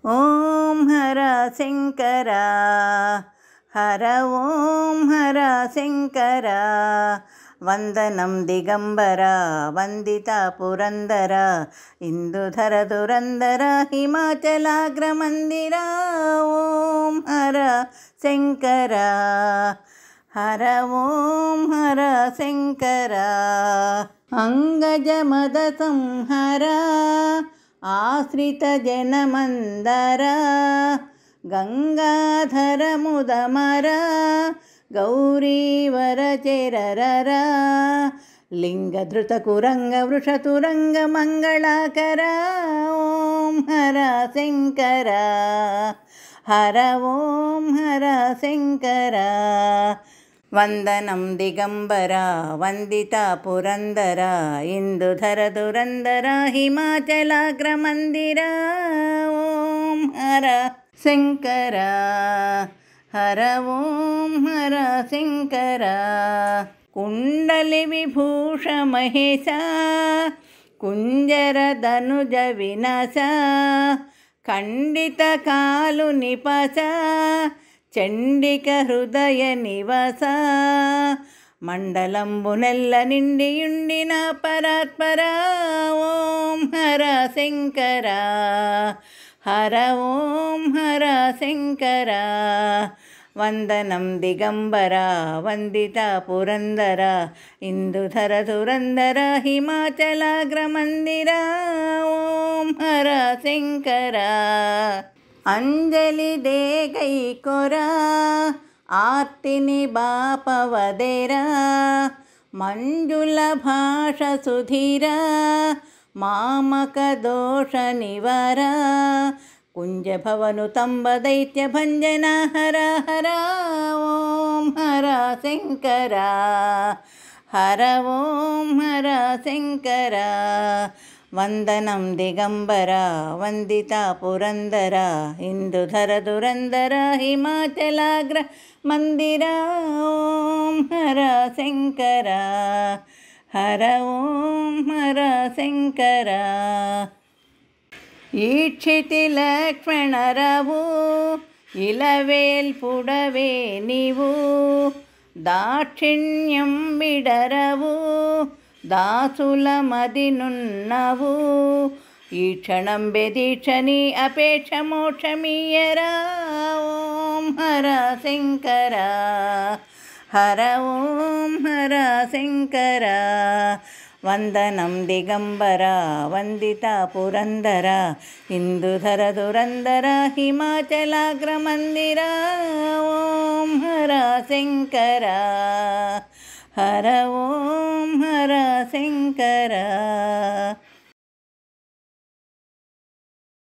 ఓం హర శంకర హర ఓం హర శంకర వందనం దిగంబర వందిత పురందర ఇందుధర దురందర హిమాచలాగ్రమందిర ఓం హర శంకర హర ఓం హర శంకర అంగజమద సంహర ఆశ్రిత జనమందర గంగాధర ముదమర గౌరీవర చెరరర లింగధృత కురంగ వృషతురంగ మంగళాకర ఓం హర శంకర హర ఓం హర శంకర వందనం దిగంబర వందిత పురందర ఇందుధర దురందర హిమాచలాగ్రమందిర ఓం హర శంకర హర ఓం హర శంకర కుండలి విభూష మహేశ కుంజర ధనుజ వినశ ఖండిత కాలు నిపశ చండిక హృదయ నివస మండలంబునెల్ల నిండియుండిన పరాత్పర ఓం హర శంకర హర ఓం హర శంకర వందనం దిగంబర వందిత పురందర ఇందుధర దురందర హిమాచలాగ్రమందిర ఓం హర శంకర అంజలి దేగై కొరా ఆర్తిని బాపవదెరా మంజుల భాష సుధీర మామక దోష నివర కుంజభవను తంబ దైత్య భంజన హర హర ఓం హర శంకర హర ఓం హర శంకర వందనం దిగంబర వందిత పురందర ఇందుధర దురందర హిమాచలాగ్ర మందిర ఓం హర శంకర హర ఓం హర శంకర ఈక్షితి లక్ష్మణరవు ఇలవేల్పుడవే నీవు దాక్షిణ్యం విడరవు దాసుల మదినున్నవు ఈ క్షణం బెదీక్షని అపేక్ష మోక్షమీయరా ఓం హర శంకర హర ఓం హర శంకర వందనం దిగంబర వందిత పురందర ఇందుధర దురందర హిమాచలాగ్రమందిర ఓం హర శంకర హర ఓం హర శంకర